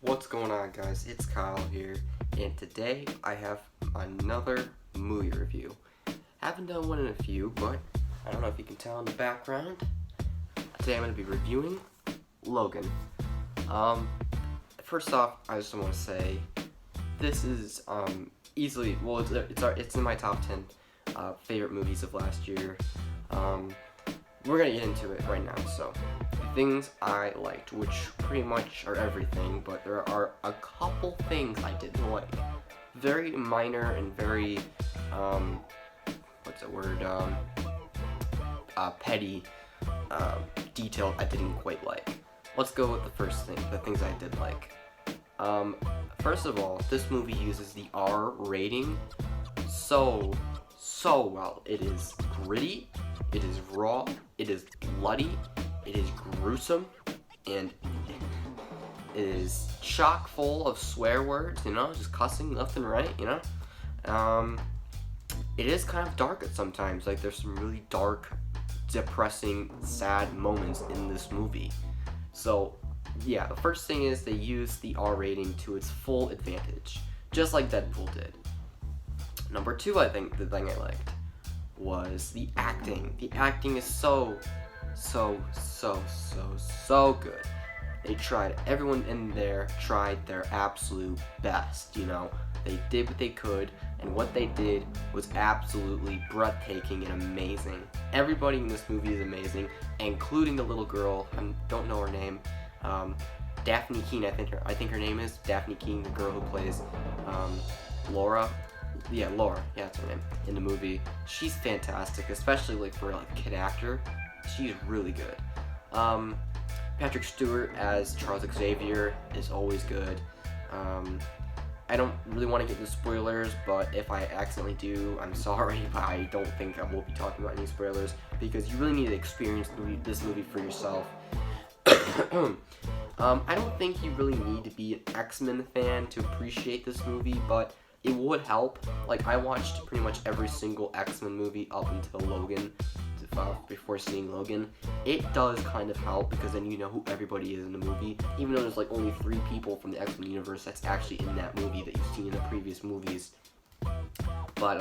What's going on, guys? It's Kyle here, and today I have another movie review. Haven't done one in a few, but I don't know if you can tell in the background. Today I'm going to be reviewing Logan. First off, I just want to say this is easily, well, it's in my top 10 favorite movies of last year. We're gonna get into it right now. So, the things I liked, which pretty much are everything, but there are a couple things I didn't like. Very minor and very, petty detail I didn't quite like. Let's go with the first thing, the things I did like. First of all, this movie uses the R rating so well. It is gritty, it is raw, it is bloody, it is gruesome, and it is chock full of swear words, just cussing left and right, It is kind of dark at sometimes, like there's some really dark, depressing, sad moments in this movie. So, yeah, the first thing is they use the R rating to its full advantage, just like Deadpool did. Number two, I think the thing I liked was the acting. The acting is so good. Everyone in there tried their absolute best, They did what they could, and what they did was absolutely breathtaking and amazing. Everybody in this movie is amazing, including the little girl. I don't know her name. Daphne Keane, I think her name is Daphne Keane, the girl who plays Laura. Yeah, Laura. Yeah, that's her name in the movie. She's fantastic, especially for a kid actor. She's really good. Patrick Stewart as Charles Xavier is always good. I don't really want to get into spoilers, but if I accidentally do, I'm sorry, but I don't think I will be talking about any spoilers because you really need to experience this movie for yourself. I don't think you really need to be an X-Men fan to appreciate this movie, but it would help. I watched pretty much every single X-Men movie up until Logan, before seeing Logan. It does kind of help because then you know who everybody is in the movie, even though there's only 3 people from the X-Men universe that's actually in that movie that you've seen in the previous movies. But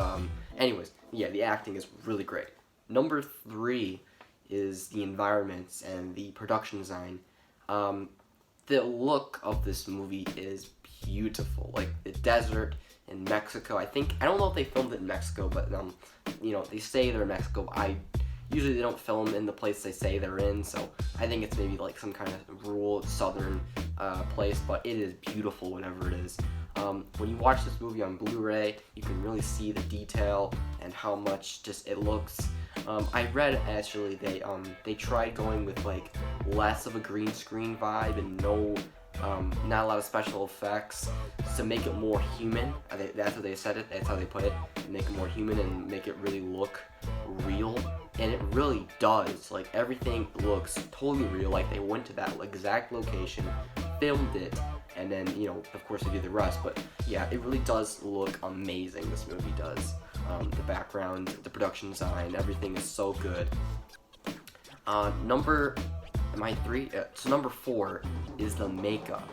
anyways, yeah, the acting is really great. Number 3 is the environments and the production design. The look of this movie is beautiful. The desert in Mexico. I don't know if they filmed it in Mexico, but they say they're in Mexico. Usually they don't film in the place they say they're in, so I think it's maybe some kind of rural southern place, but it is beautiful whatever it is. When you watch this movie on Blu-ray, you can really see the detail and how much just it looks. I read actually they tried going with less of a green screen vibe and not a lot of special effects to make it more human. That's what they said it. That's how they put it. Make it more human and make it really look real. And it really does. Everything looks totally real. They went to that exact location, filmed it, and then, of course they do the rest. But yeah, it really does look amazing. This movie does. The background, the production design, everything is so good. Number 4 is the makeup.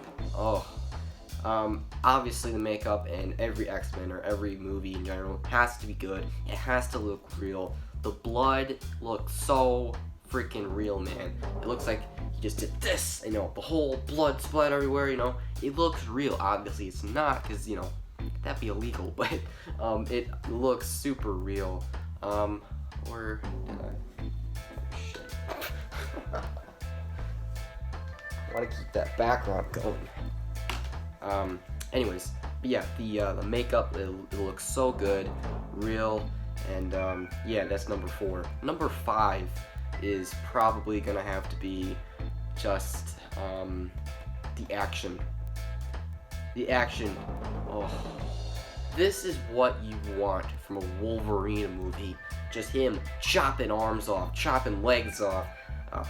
Obviously the makeup in every X-Men or every movie in general has to be good. It has to look real. The blood looks so freaking real, man. It looks like he just did this, the whole blood splat everywhere, It looks real. Obviously it's not, because, that'd be illegal, but it looks super real. Where did shit. I want to keep that background going. Anyways, but yeah, the makeup, it looks so good, real, and yeah, that's number 4. Number 5 is probably gonna have to be just the action. The action. This is what you want from a Wolverine movie. Just him chopping arms off, chopping legs off,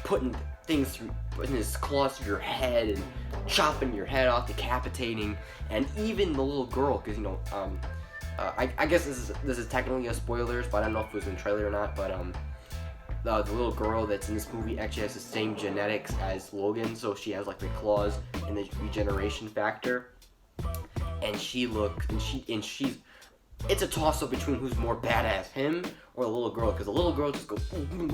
putting his claws through your head and chopping your head off, decapitating, and even the little girl, because I guess this is technically a spoilers, but I don't know if it was in the trailer or not. But the little girl that's in this movie actually has the same genetics as Logan, so she has like the claws and the regeneration factor. And she's it's a toss up between who's more badass, him or the little girl, because the little girl just goes boom, boom,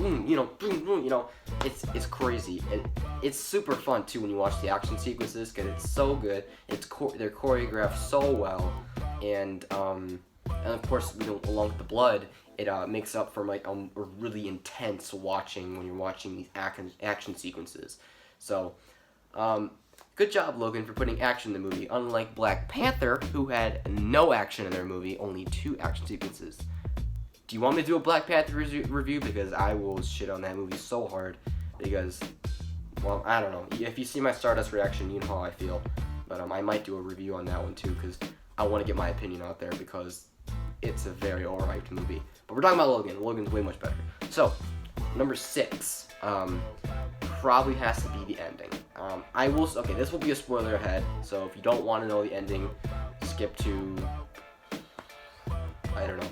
boom, boom, it's crazy. And it's super fun too when you watch the action sequences, because it's so good. They're choreographed so well, and of course, along with the blood, it makes up for like a really intense watching when you're watching these action sequences. So, good job, Logan, for putting action in the movie. Unlike Black Panther, who had no action in their movie, only 2 action sequences. Do you want me to do a Black Panther review? Because I will shit on that movie so hard. Because, well, I don't know. If you see my Stardust reaction, you know how I feel. But I might do a review on that one too, because I want to get my opinion out there, because it's a very overhyped movie. But we're talking about Logan. Logan's way much better. So, number 6. Probably has to be the ending. Okay, this will be a spoiler ahead, so if you don't want to know the ending, skip to, I don't know,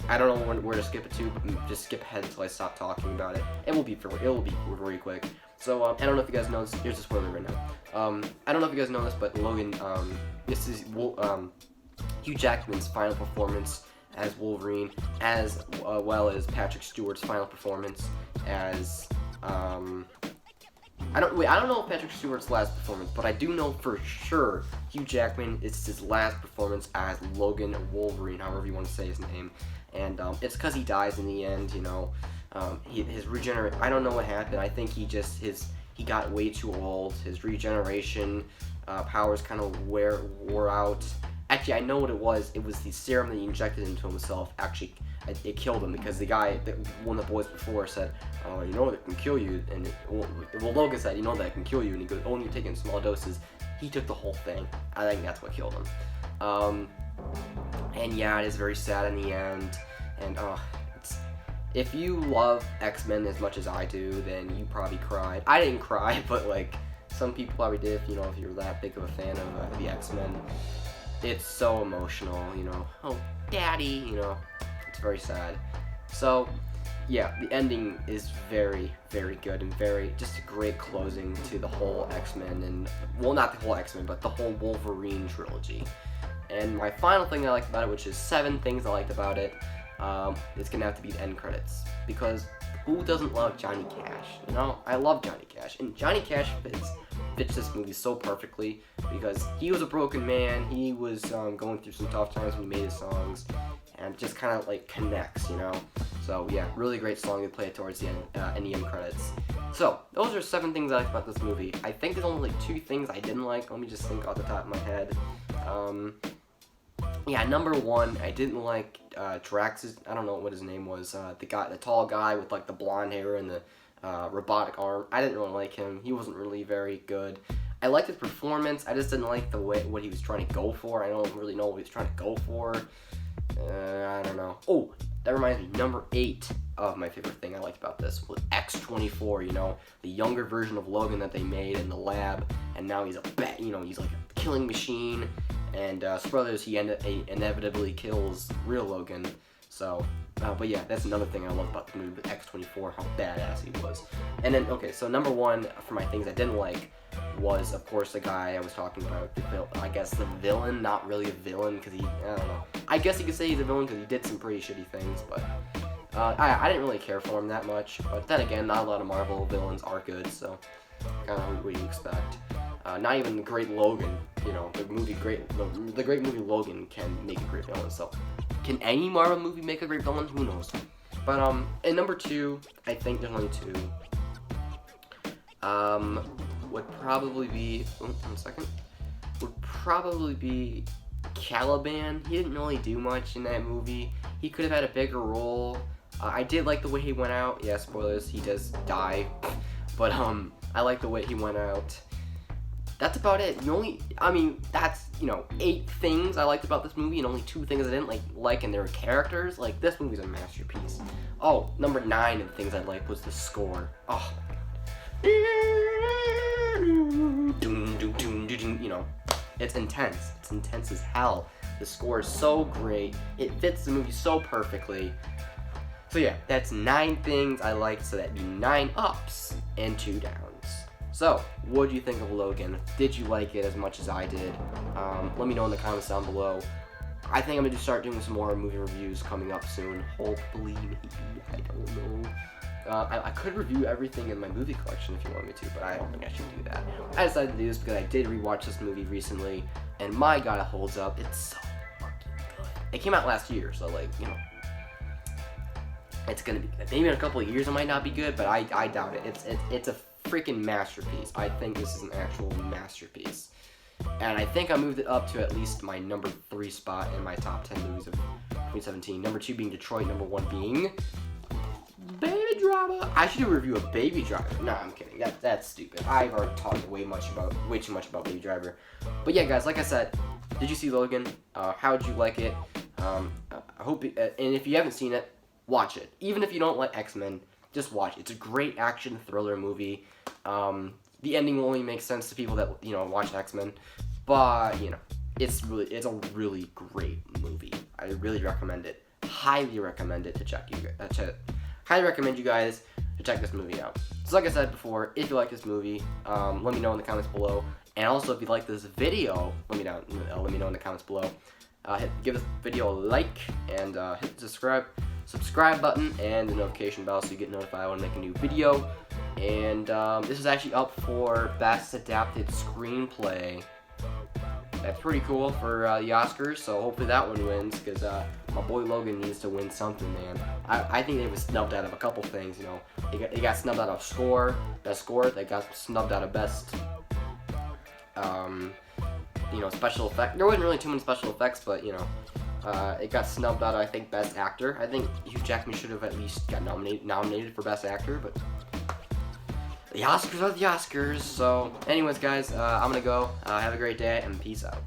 I don't know where to skip it to, but just skip ahead until I stop talking about it. It will be very quick. So, I don't know if you guys know this, here's a spoiler right now. I don't know if you guys know this, but Logan, this is, Hugh Jackman's final performance as Wolverine, as well as Patrick Stewart's final performance as I don't know Patrick Stewart's last performance, but I do know for sure Hugh Jackman, it's his last performance as Logan Wolverine, however you want to say his name, and it's because he dies in the end. His regeneration, I don't know what happened. I think he got way too old. His regeneration powers kind of wore out. Actually, I know what it was. It was the serum that he injected into himself. Actually, it killed him, because the guy, one of the boys before, said, "Oh, you know that can kill you." And Logan said, "You know that can kill you." And he goes, "Only you're taking small doses." He took the whole thing. I think that's what killed him. And yeah, it is very sad in the end. And if you love X-Men as much as I do, then you probably cried. I didn't cry, but like some people probably did. If you're that big of a fan of the X-Men. It's so emotional, oh, daddy, it's very sad. So, yeah, the ending is very, very good, and just a great closing to the whole X-Men, and, well, not the whole X-Men, but the whole Wolverine trilogy. And my final thing I liked about it, which is 7 things I liked about it, it's gonna have to be the end credits, because who doesn't love Johnny Cash? I love Johnny Cash, and Johnny Cash fits this movie so perfectly, because he was a broken man. He was going through some tough times when he made his songs, and just kind of like connects, So yeah, really great song to play it towards the end, in the end credits. So those are 7 things I liked about this movie. I think there's only 2 things I didn't like. Let me just think off the top of my head. Yeah, number 1, I didn't like Drax's, I don't know what his name was, the tall guy with like the blonde hair and the robotic arm. I didn't really like him. He wasn't really very good. I liked his performance. I just didn't like what he was trying to go for. I don't really know what he was trying to go for. I don't know. Oh, that reminds me. Number 8 of my favorite thing I liked about this was X-24. The younger version of Logan that they made in the lab, and now he's he's like a killing machine. And spoilers, he inevitably kills real Logan. So, but yeah, that's another thing I love about the movie with X-24, how badass he was. And then, okay, so number 1 for my things I didn't like was, of course, the guy I was talking about. I guess the villain, not really a villain, because I don't know. I guess you could say he's a villain because he did some pretty shitty things, but I didn't really care for him that much. But then again, not a lot of Marvel villains are good, so kind of what you expect. Not even the great Logan, the great movie Logan can make a great villain. So, can any Marvel movie make a great villain? Who knows? But and number 2, I think there's only 2. Would probably be would probably be Caliban. He didn't really do much in that movie. He could have had a bigger role. I did like the way he went out. Yeah, spoilers, he does die. But I like the way he went out. That's about it. That's 8 things I liked about this movie, and only 2 things I didn't like, and they were characters. Like, this movie's a masterpiece. Oh, number 9 of the things I liked was the score. Oh my god. It's intense. It's intense as hell. The score is so great. It fits the movie so perfectly. So yeah, that's 9 things I liked, so that'd be 9 ups and 2 downs. So, what do you think of Logan? Did you like it as much as I did? Let me know in the comments down below. I think I'm going to start doing some more movie reviews coming up soon. Hopefully, maybe. I don't know. I could review everything in my movie collection if you want me to, but I don't think I should do that. I decided to do this because I did rewatch this movie recently, and my god, it holds up. It's so fucking good. It came out last year, so like, you know, it's gonna be good. Maybe in a couple of years it might not be good, but I doubt it. It's a freaking masterpiece. I think this is an actual masterpiece. And I think I moved it up to at least my number 3 spot in my top 10 movies of 2017. Number 2 being Detroit, number 1 being Baby Driver. I should do a review of Baby Driver. No, I'm kidding. That's stupid. I've already talked way too much about Baby Driver. But yeah, guys, like I said, did you see Logan? How did you like it? I hope, and if you haven't seen it, watch it. Even if you don't like X-Men, just watch it. It's a great action thriller movie. The ending will only make sense to people that, you know, watch X-Men, but, you know, it's a really great movie. I really recommend it. Highly recommend it to highly recommend you guys to check this movie out. So like I said before, if you like this movie, let me know in the comments below. And also, if you like this video, let me know in the comments below. Give this video a like and hit the subscribe button and the notification bell so you get notified when I make a new video. And this is actually up for Best Adapted Screenplay. That's pretty cool for the Oscars, so hopefully that one wins, because my boy Logan needs to win something, man. I think they was snubbed out of a couple things, you know. They got snubbed out of best score. They got snubbed out of best, you know, special effect. There wasn't really too many special effects, but, you know, it got snubbed out of, I think, best actor. I think Hugh Jackman should have at least got nominated for best actor, but the Oscars are the Oscars. So anyways, guys, I'm gonna go. Have a great day and peace out.